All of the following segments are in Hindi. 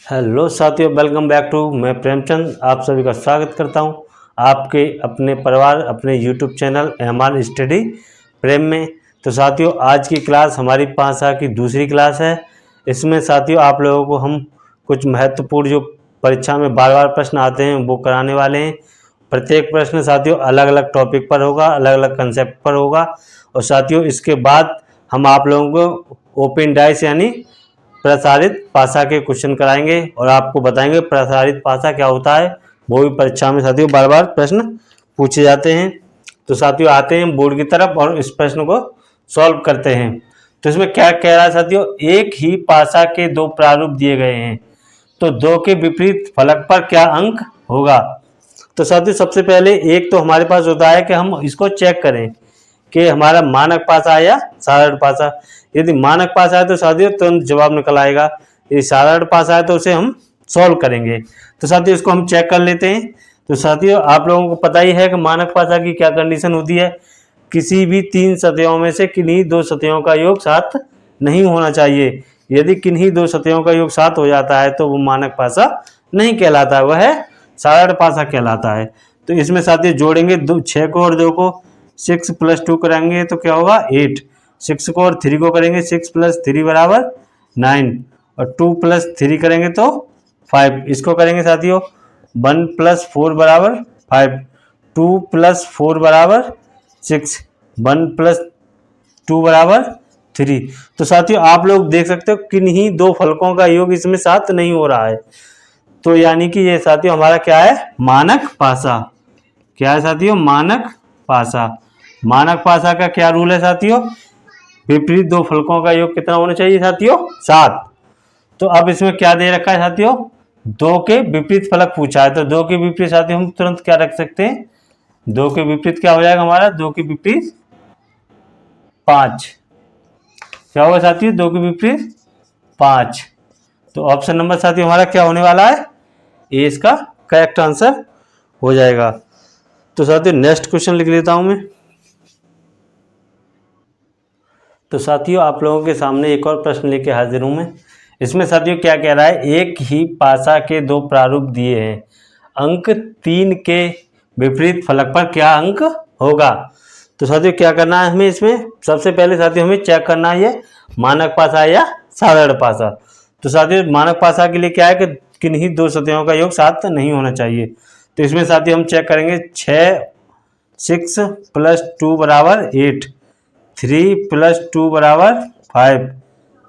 हेलो साथियों, वेलकम बैक टू मैं प्रेमचंद। आप सभी का स्वागत करता हूं आपके अपने परिवार अपने यूट्यूब चैनल एमआर स्टडी प्रेम में। तो साथियों, आज की क्लास हमारी 5 की दूसरी क्लास है। इसमें साथियों आप लोगों को हम कुछ महत्वपूर्ण जो परीक्षा में बार बार प्रश्न आते हैं वो कराने वाले हैं। प्रत्येक प्रश्न साथियों अलग अलग टॉपिक पर होगा, अलग अलग कंसेप्ट पर होगा। और साथियों इसके बाद हम आप लोगों को ओपन डाइस यानी प्रसारित भाषा के क्वेश्चन कराएंगे और आपको बताएंगे प्रसारित भाषा क्या होता है। वो भी परीक्षा में साथियों बार बार प्रश्न पूछे जाते हैं। तो साथियों आते हैं बोर्ड की तरफ और इस प्रश्न को सॉल्व करते हैं। तो इसमें क्या कह रहा है साथियों, एक ही भाषा के दो प्रारूप दिए गए हैं, तो दो के विपरीत फलक पर क्या अंक होगा। तो साथियों सबसे पहले एक तो हमारे पास होता है कि हम इसको चेक करें कि हमारा मानक भाषा है या साधारण भाषा। यदि मानक भाषा है तो साथियों तुरंत जवाब निकल आएगा। यदि साधारण भाषा है तो उसे हम सॉल्व करेंगे। तो साथियों इसको हम चेक कर लेते हैं। तो साथियों आप लोगों को पता ही है कि मानक भाषा की क्या कंडीशन होती है, किसी भी 3 सतहों में से किन्हीं 2 सतहों का योग 7 नहीं होना चाहिए। यदि किन्हीं 2 सतहों का योग 7 हो जाता है तो वो मानक भाषा नहीं कहलाता, वह साधारण भाषा कहलाता है। तो इसमें साथियों जोड़ेंगे 6 को और 2 को, 6 + 2 करेंगे तो क्या होगा 8, 6 को और 3 को करेंगे 6 + 3 = 9 और 2 + 3 करेंगे तो 5। इसको करेंगे साथियों 1 + 4 = 5, 2 + 4 = 6, 1 + 2 = 3। तो साथियों आप लोग देख सकते हो किन्हीं 2 फलकों का योग इसमें 7 नहीं हो रहा है। तो यानी कि ये साथियों हमारा क्या है, मानक भाषा। क्या है साथियों, मानक भाषा। मानक भाषा का क्या रूल है साथियों, विपरीत 2 फलकों का योग कितना होना चाहिए साथियों, 7। तो अब इसमें क्या दे रखा है साथियों, 2 के विपरीत फलक पूछा है। तो 2 के विपरीत साथियों हम तुरंत क्या रख सकते हैं, 2 के विपरीत क्या हो जाएगा हमारा, 2 के विपरीत 5। क्या होगा साथियों, 2 के विपरीत 5। तो ऑप्शन नंबर साथियों हमारा क्या होने वाला है, ए इसका करेक्ट आंसर हो जाएगा। तो साथियों नेक्स्ट क्वेश्चन लिख लेता हूं मैं। तो साथियों आप लोगों के सामने एक और प्रश्न लेके हाजिर हूं मैं। इसमें साथियों क्या कह रहा है, एक ही भाषा के 2 प्रारूप दिए हैं, अंक 3 के विपरीत फलक पर क्या अंक होगा। तो साथियों क्या करना है हमें, इसमें सबसे पहले साथियों हमें चेक करना है ये मानक भाषा या साधारण भाषा। तो साथियों मानक भाषा के लिए क्या है कि किन्हीं 2 सतहों का योग 7 नहीं होना चाहिए। तो इसमें साथियों हम चेक करेंगे 6 + 2 = 8, 3 + 2 = 5,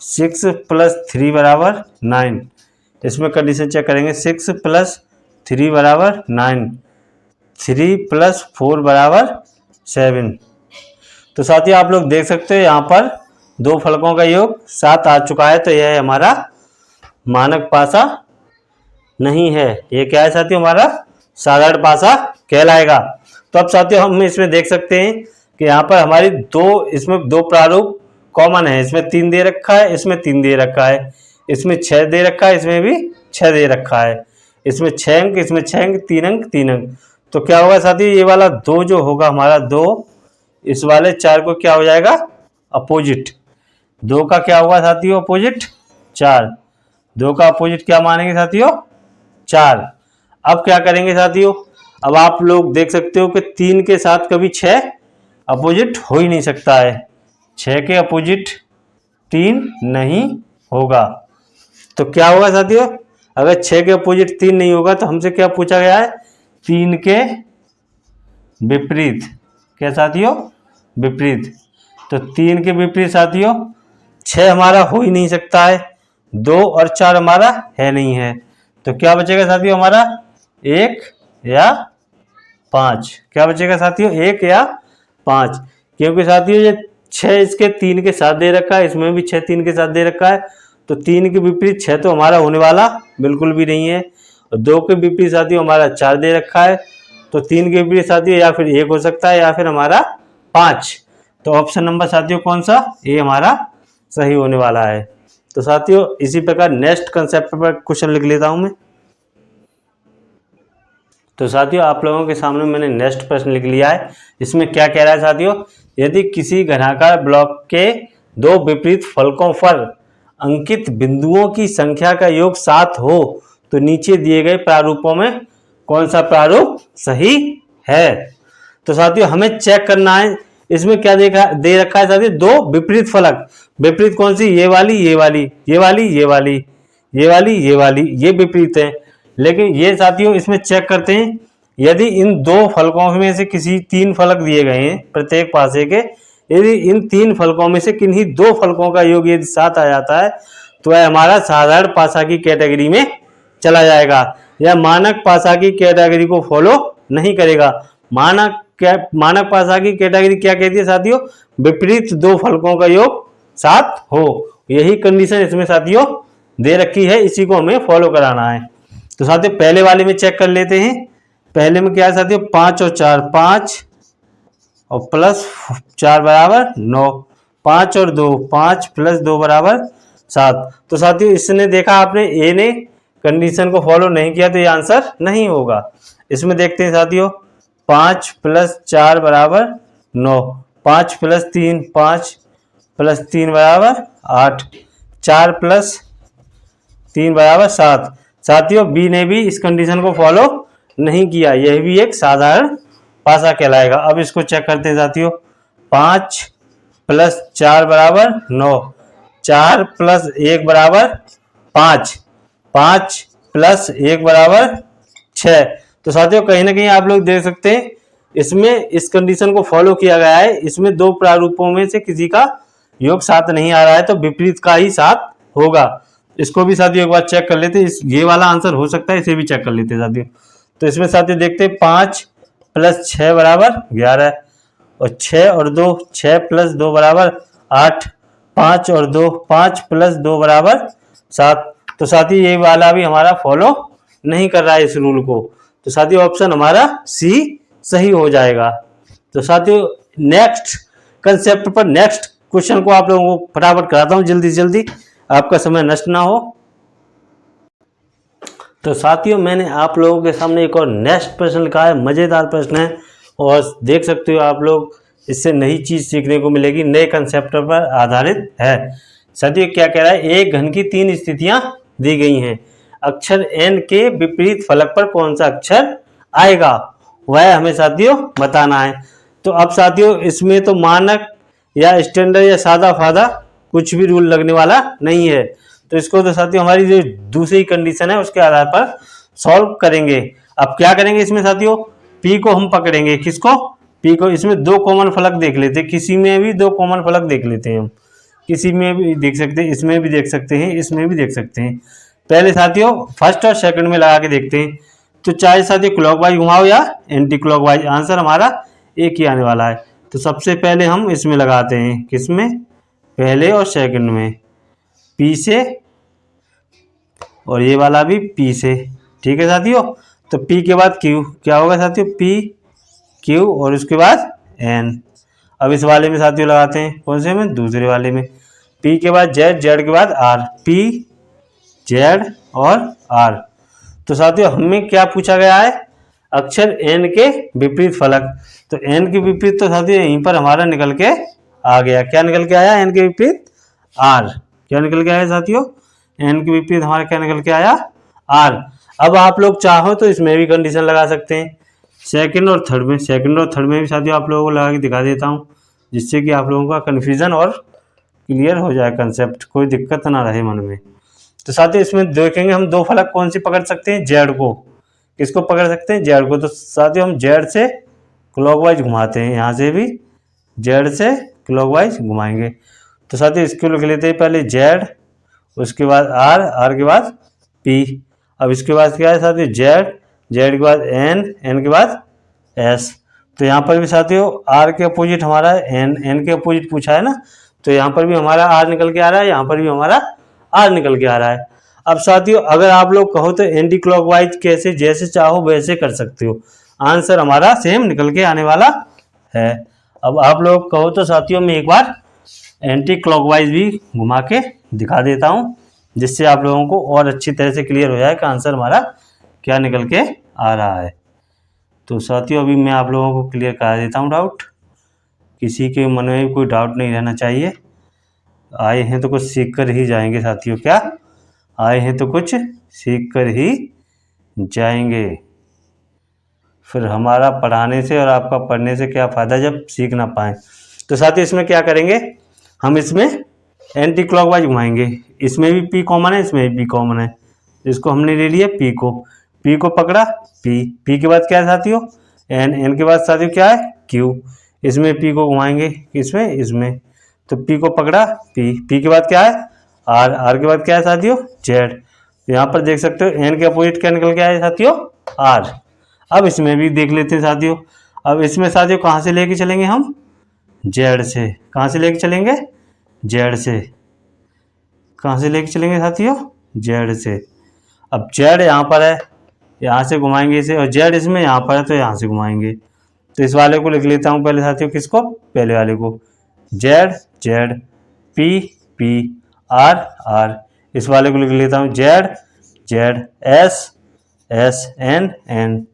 6 + 3 = 9। इसमें कंडीशन चेक करेंगे 6 + 3 = 9, 3 + 4 = 7। तो साथियों आप लोग देख सकते हो यहाँ पर 2 फलकों का योग 7 आ चुका है। तो यह हमारा मानक भाषा नहीं है, ये क्या है साथियों, हमारा साधारण भाषा कहलाएगा। तो अब साथियों हम इसमें देख सकते हैं कि यहाँ पर हमारी इसमें 2 प्रारूप कॉमन है। इसमें 3 दे रखा है, इसमें 3 दे रखा है, इसमें 6 दे रखा है, इसमें भी 6 दे रखा है, इसमें 6 अंक, इसमें 6 अंक, 3 अंक 3 अंक। तो क्या होगा साथियों, ये वाला 2 जो होगा हमारा 2, इस वाले 4 को क्या हो जाएगा अपोजिट। 2 का क्या होगा साथियों अपोजिट 4, 2 का अपोजिट क्या मानेंगे साथियों 4। अब क्या करेंगे साथियों, अब आप लोग देख सकते हो कि 3 के साथ कभी 6 अपोजिट हो ही नहीं सकता है, 6 के अपोजिट 3 नहीं होगा। तो क्या होगा साथियों, अगर 6 के अपोजिट 3 नहीं होगा तो हमसे क्या पूछा गया है, 3 के विपरीत। क्या साथियों, विपरीत। तो 3 के विपरीत साथियों 6 हमारा हो ही नहीं सकता है, 2 और 4 हमारा है नहीं है। तो क्या बचेगा साथियों हमारा 1 या 5। क्या बचेगा साथियों 1 या 5, क्योंकि साथियों ये 6 इसके 3 के साथ दे रखा है, इसमें भी 6 3 के साथ दे रखा है। तो 3 के विपरीत 6 तो हमारा होने वाला बिल्कुल भी नहीं है। और 2 के विपरीत साथियों हमारा 4 दे रखा है। तो 3 के विपरीत साथियों या फिर 1 हो सकता है या फिर हमारा 5। तो ऑप्शन नंबर साथियों कौन सा, ए हमारा सही होने वाला है। तो साथियों इसी प्रकार नेक्स्ट कंसेप्ट पर क्वेश्चन लिख लेता हूं मैं। तो साथियों आप लोगों के सामने मैंने नेक्स्ट प्रश्न लिख लिया है। इसमें क्या कह रहा है साथियों, यदि किसी घनाकार ब्लॉक के 2 विपरीत फलकों पर अंकित बिंदुओं की संख्या का योग 7 हो तो नीचे दिए गए प्रारूपों में कौन सा प्रारूप सही है। तो साथियों हमें चेक करना है इसमें क्या दे रखा है साथियों, दो विपरीत फलक। विपरीत कौन सी, ये वाली ये वाली ये वाली ये वाली ये वाली ये वाली, ये विपरीत है। लेकिन ये साथियों इसमें चेक करते हैं, यदि इन दो फलकों में से किसी 3 फलक दिए गए हैं प्रत्येक पासे के, यदि इन 3 फलकों में से किन्हीं 2 फलकों का योग यदि 7 आ जाता है तो वह हमारा साधारण पासा की कैटेगरी में चला जाएगा, या मानक पासा की कैटेगरी को फॉलो नहीं करेगा। मानक पासा की कैटेगरी क्या कहती है साथियों, विपरीत 2 फलकों का योग 7 हो। यही कंडीशन इसमें साथियों दे रखी है, इसी को हमें फॉलो कराना है। तो साथियों पहले वाले में चेक कर लेते हैं। पहले में क्या है साथियों, 5 और 4 5 और प्लस 4 बराबर 9, 5 और 2 5 प्लस 2 बराबर 7। तो साथियों इसने देखा आपने ए ने कंडीशन को फॉलो नहीं किया तो ये आंसर नहीं होगा। इसमें देखते हैं साथियों, 5 प्लस 4 बराबर 9, 5 प्लस 3 5 प्लस 3 बराबर 8, 4 प्लस 3 बराबर 7। साथियों बी ने भी इस कंडीशन को फॉलो नहीं किया, यह भी एक साधारण पासा कहलाएगा। अब इसको चेक करते हैं साथियों, 5 प्लस 4 बराबर 9, 4 प्लस 1 बराबर 5, 5 प्लस 1 बराबर 6। तो साथियों कहीं ना कहीं आप लोग देख सकते हैं इसमें इस कंडीशन को फॉलो किया गया है। इसमें 2 प्रारूपों में से किसी का योग 7 नहीं आ रहा है तो विपरीत का ही 7 होगा। इसको भी साथियों एक बार चेक कर लेते हैं, ये वाला आंसर हो सकता है, इसे भी चेक कर लेते हैं साथियों। तो इसमें साथियों देखते हैं, 5 प्लस 6 बराबर 11 और 6 और 2 6 प्लस 2 बराबर 8, 5 और 2 5 प्लस 2 बराबर 7। तो साथियों ये वाला भी हमारा फॉलो नहीं कर रहा है इस रूल को, तो साथियों ऑप्शन हमारा सी सही हो जाएगा। तो साथियों नेक्स्ट कंसेप्ट पर नेक्स्ट क्वेश्चन को आप लोगों को फटाफट कराता हूं, जल्दी जल्दी, आपका समय नष्ट ना हो। तो साथियों मैंने आप लोगों के सामने एक और नेक्स्ट प्रश्न लिखा है, मजेदार प्रश्न है और देख सकते हो आप लोग इससे नई चीज सीखने को मिलेगी, नए कंसेप्ट पर आधारित है। साथियों क्या कह रहा है, एक घन की 3 स्थितियां दी गई हैं, अक्षर एन के विपरीत फलक पर कौन सा अक्षर आएगा वह हमें साथियों बताना है। तो अब साथियों इसमें तो मानक या स्टैंडर्ड या सादा फादा कुछ भी रूल लगने वाला नहीं है, तो इसको तो साथियों हमारी जो दूसरी कंडीशन है उसके आधार पर सॉल्व करेंगे। अब क्या करेंगे इसमें साथियों, पी को हम पकड़ेंगे, किसको, पी को। इसमें 2 कॉमन फलक देख लेते हैं, किसी में भी 2 कॉमन फलक देख लेते हैं हम, किसी में भी देख सकते हैं, इसमें भी देख सकते हैं, इसमें भी देख सकते हैं। पहले साथियों फर्स्ट और सेकंड में लगा के देखते हैं, तो चाहे साथियों क्लॉकवाइज घुमाओ या एंटी क्लॉकवाइज, आंसर हमारा एक ही आने वाला है। तो सबसे पहले हम इसमें लगाते हैं, किसमें, पहले और सेकंड में, पी से, और ये वाला भी पी से, ठीक है साथियों। तो पी के बाद क्यू, क्या होगा साथियों, पी क्यू और उसके बाद एन। अब इस वाले में साथियों लगाते हैं, कौन से में, दूसरे वाले में, पी के बाद जेड, जेड के बाद आर, पी जेड और आर। तो साथियों हमें क्या पूछा गया है, अक्षर एन के विपरीत फलक। तो एन के विपरीत तो साथियों यहीं पर हमारा निकल के आ गया, क्या निकल के आया, एन के विपरीत आर। क्या निकल के आया साथियों, एन के विपरीत हमारा क्या निकल के आया, आर। अब आप लोग चाहो तो इसमें भी कंडीशन लगा सकते हैं, सेकंड और थर्ड में। सेकंड और थर्ड में भी साथियों आप लोगों को लगा के दिखा देता हूँ, जिससे कि आप लोगों का कन्फ्यूजन और क्लियर हो जाए कंसेप्ट, कोई दिक्कत ना रहे मन में। तो साथियों इसमें देखेंगे हम 2 फलक कौन सी पकड़ सकते हैं, जेड को, किसको पकड़ सकते हैं, जेड को। तो साथियों हम जेड से क्लॉकवाइज घुमाते हैं, यहाँ से भी जेड से क्लॉकवाइज घुमाएंगे। तो साथियों इसको लिख लेते हैं, पहले जेड, उसके बाद आर, आर के बाद पी। अब इसके बाद क्या है साथियों, जेड, जेड के बाद एन, एन के बाद एस। तो यहाँ पर भी साथियों आर के अपोजिट हमारा एन, एन के अपोजिट पूछा है ना, तो यहाँ पर भी हमारा आर निकल के आ रहा है, यहाँ पर भी हमारा आर निकल के आ रहा है। अब साथियों अगर आप लोग कहो तो एंटी क्लॉकवाइज कैसे, जैसे चाहो वैसे कर सकते हो, आंसर हमारा सेम निकल के आने वाला है। अब आप लोग कहो तो साथियों मैं एक बार एंटी क्लॉकवाइज भी घुमा के दिखा देता हूँ, जिससे आप लोगों को और अच्छी तरह से क्लियर हो जाए कि आंसर हमारा क्या निकल के आ रहा है। तो साथियों अभी मैं आप लोगों को क्लियर करा देता हूँ डाउट, किसी के मन में कोई डाउट नहीं रहना चाहिए। आए हैं तो कुछ सीख कर ही जाएंगे साथियों। क्या आए हैं तो कुछ सीख कर ही जाएंगे। फिर हमारा पढ़ाने से और आपका पढ़ने से क्या फ़ायदा जब सीख ना पाएँ। तो साथियों इसमें क्या करेंगे, हम इसमें एंटी क्लॉकवाइज घुमाएंगे। इसमें भी पी कॉमन है, इसमें भी पी कॉमन है। इसको हमने ले लिया पी को पकड़ा, पी के बाद क्या है साथियों एन के बाद साथियों क्या है क्यू। इसमें पी को घुमाएंगे, इसमें तो पी को पकड़ा, पी के बाद क्या है आर के बाद क्या है साथियों जेड। यहाँ पर देख सकते हो एन के अपोजिट क्या निकल के आया साथियों आर। अब इसमें भी देख लेते हैं साथियों। अब इसमें साथियों कहाँ से लेके चलेंगे हम जेड से। कहाँ से लेके चलेंगे जेड से। कहाँ से लेके चलेंगे साथियों जेड से। अब जेड यहाँ पर है, यहाँ से घुमाएंगे इसे, और जेड इसमें यहाँ पर है तो यहाँ से घुमाएंगे। तो इस वाले को लिख लेता हूँ पहले साथियों, किसको पहले वाले को जेड जेड पी आर। इस वाले को लिख लेता हूँ जेड जेड एस एन।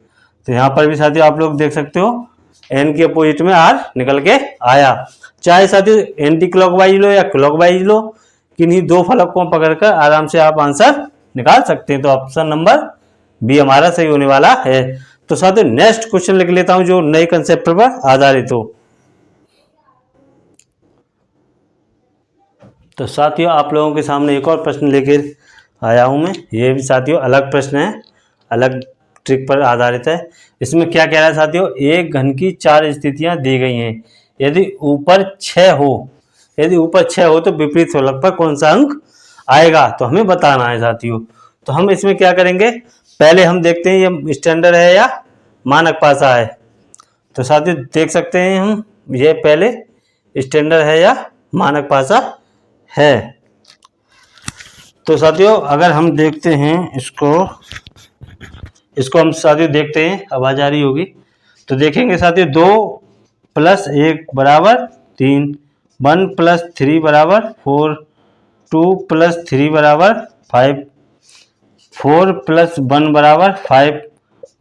तो यहाँ पर भी साथियों आप लोग देख सकते हो एन के अपोजिट में आर निकल के आया। चाहे साथियों एंटी क्लॉकवाइज लो या क्लॉकवाइज लो, किन्हीं दो फलक को पकड़कर आराम से आप आंसर निकाल सकते हैं। तो ऑप्शन नंबर बी हमारा सही होने वाला है। तो साथियों नेक्स्ट क्वेश्चन लिख लेता हूं जो नए कंसेप्ट पर आधारित हो। तो साथियों आप लोगों के सामने एक और प्रश्न लेकर आया हूं मैं। ये भी साथियों अलग प्रश्न है, अलग ट्रिक पर आधारित है। इसमें क्या कह रहा है साथियों, एक घन की 4 स्थितियां दी गई हैं। यदि ऊपर 6 हो तो विपरीत फलक पर कौन सा अंक आएगा, तो हमें बताना है साथियों। तो हम इसमें क्या करेंगे, पहले हम देखते हैं ये स्टैंडर्ड है या मानक पासा है। तो साथियों देख सकते हैं हम ये पहले स्टैंडर्ड है या मानक पासा है। तो साथियों अगर हम देखते हैं इसको हम साथियों देखते हैं, आवाज आ रही होगी। तो देखेंगे साथियों 2 + 1 = 3, 1 + 3 = 4, 2 + 3 = 5, 4 + 1 = 5,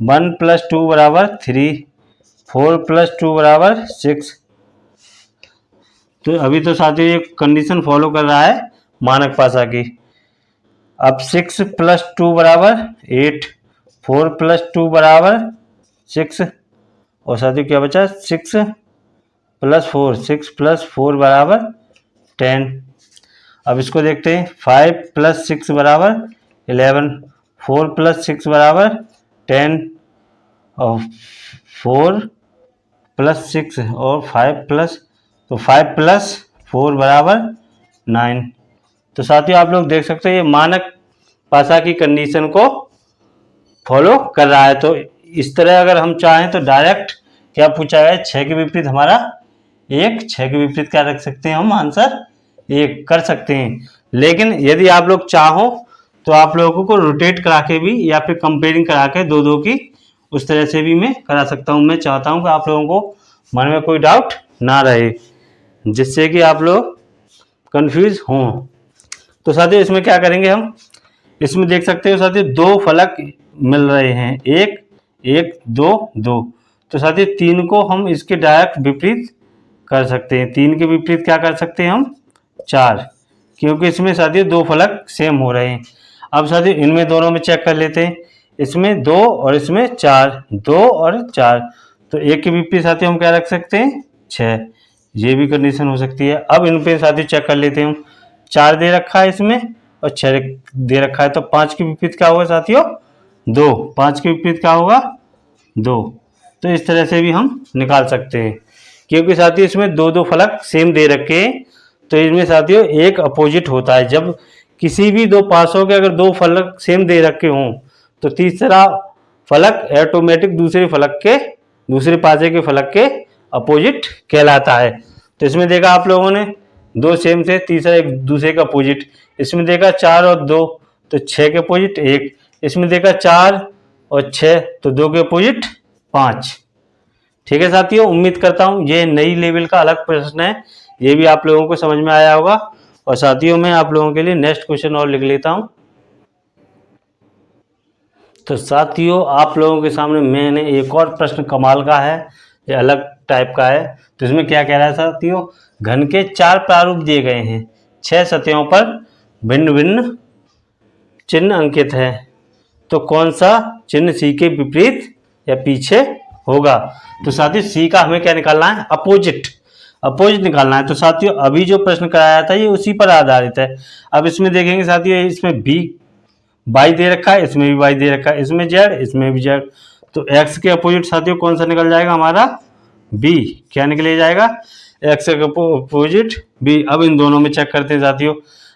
1 + 2 = 3, 4 + 2 = 6। तो अभी तो साथियों ये कंडीशन फॉलो कर रहा है मानक पासा की। अब 6 + 2 = 8, 4 + 2 = 6, और साथियों क्या बचा 6 + 4 = 10। अब इसको देखते हैं 5 + 6 = 11, 4 + 6 = 10, और 4 + 6 और 5 + 4 = 9। तो साथियों आप लोग देख सकते हैं ये मानक पासा की कंडीशन को फॉलो कर रहा है। तो इस तरह अगर हम चाहें तो डायरेक्ट क्या पूछा है 6 के विपरीत हमारा 1, 6 के विपरीत क्या रख सकते हैं हम आंसर 1 कर सकते हैं। लेकिन यदि आप लोग चाहो तो आप लोगों को रोटेट करा के भी या फिर कंपेयरिंग करा के दो की उस तरह से भी मैं करा सकता हूं। मैं चाहता हूं कि आप लोगों को मन में कोई डाउट ना रहे, जिससे कि आप लोग कंफ्यूज हों। तो साथियों इसमें क्या करेंगे हम, इसमें देख सकते हो साथियों 2 फलक मिल रहे हैं, 1 1 2 2। तो साथियों 3 को हम इसके डायरेक्ट विपरीत कर सकते हैं। 3 के विपरीत क्या कर सकते हैं हम 4, क्योंकि इसमें साथियों 2 फलक सेम हो रहे हैं। अब साथियों इनमें दोनों में चेक कर लेते हैं, इसमें 2 और इसमें 4, 2 और 4। तो 1 के विपरीत साथियों हम क्या रख सकते हैं 6, ये भी कंडीशन हो सकती है। अब इन पे साथियों चेक कर लेते हैं, 4 दे रखा है इसमें और 6 दे रखा है। तो 5 के विपरीत क्या होगा साथियों 2, 5 के विपरीत क्या होगा 2। तो इस तरह से भी हम निकाल सकते हैं, क्योंकि साथियों इसमें 2 फलक सेम दे रखे हैं। तो इसमें साथियों एक अपोजिट होता है। जब किसी भी 2 पासों के अगर 2 फलक सेम दे रखे हों तो तीसरा फलक ऑटोमेटिक दूसरे पासे के फलक के अपोजिट कहलाता है। तो इसमें देखा आप लोगों ने 2 सेम थे, तीसरा एक दूसरे का अपोजिट। इसमें देखा 4 और 2 तो 6 के अपोजिट 1, इसमें देखा 4 और 6 तो 2 के अपोजिट 5। ठीक है साथियों, उम्मीद करता हूं ये नई लेवल का अलग प्रश्न है, ये भी आप लोगों को समझ में आया होगा। और साथियों मैं आप लोगों के लिए नेक्स्ट क्वेश्चन और लिख लेता हूं। तो साथियों आप लोगों के सामने मैंने एक और प्रश्न कमाल का है, ये अलग टाइप का है। तो इसमें क्या कह रहा है साथियों, घन के 4 प्रारूप दिए गए हैं, 6 सतहों पर भिन्न भिन्न चिन्ह अंकित है, तो कौन सा चिन्ह सी के विपरीत या पीछे होगा। तो साथियों सी का हमें क्या निकालना है, अपोजिट निकालना है। तो साथियों अभी जो प्रश्न कराया था ये उसी पर आधारित है। अब इसमें देखेंगे साथियों, इसमें बी वाई दे रखा है, इसमें भी वाई दे रखा है, इसमें जेड, इसमें भी जेड। तो एक्स के अपोजिट साथियों कौन सा निकल जाएगा हमारा, बी। क्या निकले जाएगा, एक्स के अपोजिट बी। अब इन दोनों में चेक करते हैं साथियों।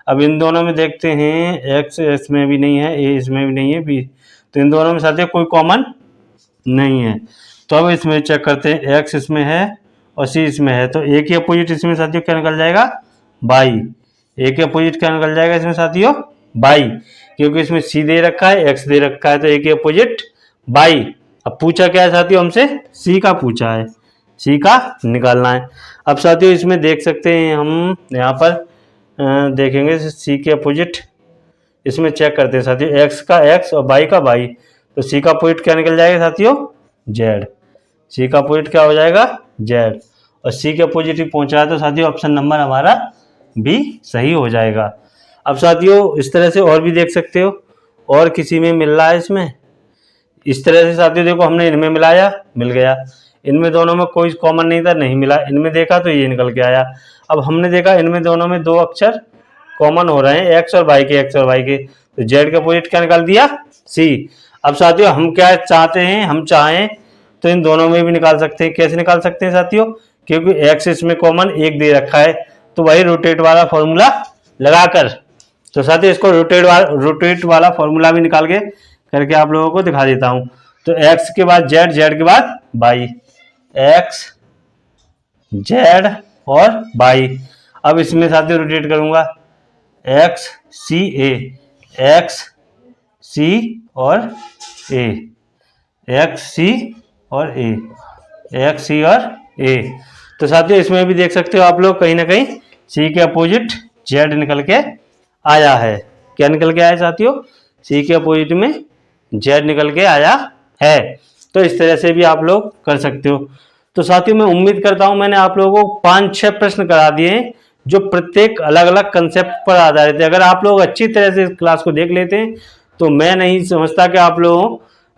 अब इन दोनों में देखते हैं, एक्स इसमें भी नहीं है, ए इसमें भी नहीं है, बी। तो इन दोनों में साथियों कोई कॉमन नहीं है। तो अब इसमें चेक करते हैं, एक्स इसमें है और सी इसमें है, तो ए के अपोजिट इसमें साथियों क्या निकल जाएगा, बाई। ए के अपोजिट क्या निकल जाएगा इसमें साथियों, बाई, क्योंकि इसमें सी दे रखा है, एक्स दे रखा है, तो ए के अपोजिट बाई। अब पूछा क्या है साथियों हमसे, सी का पूछा है, सी का निकालना है। अब साथियों इसमें देख सकते हैं हम, यहाँ पर देखेंगे सी के अपोजिट, इसमें चेक करते हैं साथियों, एक्स का एक्स और बाई का बाई। तो सी का अपोजिट क्या निकल जाएगा साथियों, जेड। सी का अपोजिट क्या हो जाएगा, जेड। और सी के अपोजिट ही पहुंचा है, तो साथियों ऑप्शन नंबर हमारा बी सही हो जाएगा। अब साथियों इस तरह से और भी देख सकते हो, और किसी में मिल रहा है इसमें, इस तरह से साथियों देखो हमने इनमें मिलाया, मिल गया। इनमें दोनों में कोई कॉमन नहीं था, नहीं मिला। इनमें देखा तो ये निकल के आया। अब हमने देखा इनमें दोनों में दो अक्षर कॉमन हो रहे हैं, एक्स और वाई के, एक्स और वाई के, तो जेड का अपोजिट क्या निकाल दिया, सी। अब साथियों हम क्या चाहते हैं, हम चाहें तो इन दोनों में भी निकाल सकते हैं। कैसे निकाल सकते हैं साथियों, क्योंकि एक्स इसमें कॉमन एक दे रखा है, तो वही रोटेट वाला फॉर्मूला लगाकर, तो साथियों इसको रोटेट वाला फॉर्मूला भी निकाल के करके आप लोगों को दिखा देता हूं। तो एक्स के बाद जेड, जेड के बाद बाई, एक्स जेड और बाई। अब इसमें साथियों रोटेट करूंगा, एक्स सी ए, एक्स सी और ए, एक्स सी और ए, एक्स सी और ए। तो साथियों इसमें भी देख सकते हो आप लोग, कहीं ना कहीं सी के अपोजिट जेड निकल के आया है। क्या निकल के आया साथियों, सी के अपोजिट में जेड निकल के आया है। तो इस तरह से भी आप लोग कर सकते हो। तो साथियों मैं उम्मीद करता हूं मैंने आप लोगों को 5-6 प्रश्न करा दिए हैं, जो प्रत्येक अलग अलग कंसेप्ट पर आधारित है। अगर आप लोग अच्छी तरह से इस क्लास को देख लेते हैं तो मैं नहीं समझता कि आप लोगों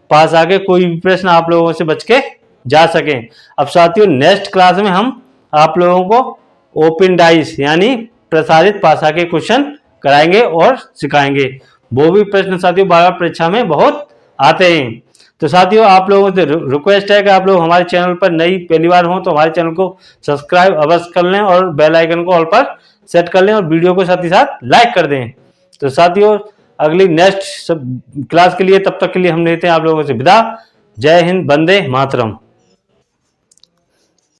पास आके कोई भी प्रश्न आप लोगों से बच के जा सकें। अब साथियों नेक्स्ट क्लास में हम आप लोगों को ओपन डाइस यानी प्रसारित भाषा के क्वेश्चन कराएंगे और सिखाएंगे। वो भी प्रश्न साथियों बार परीक्षा में बहुत आते हैं। तो साथियों आप लोगों से रिक्वेस्ट है कि आप लोग हमारे चैनल पर नई पहली बार हो तो हमारे चैनल को सब्सक्राइब अवश्य कर लें और बेल आइकन को ऑल पर सेट कर लें और वीडियो को साथ ही साथ लाइक कर दें। तो साथियों अगली नेक्स्ट क्लास के लिए तब तक के लिए हम लेते हैं आप लोगों से विदा। जय हिंद, वंदे मातरम।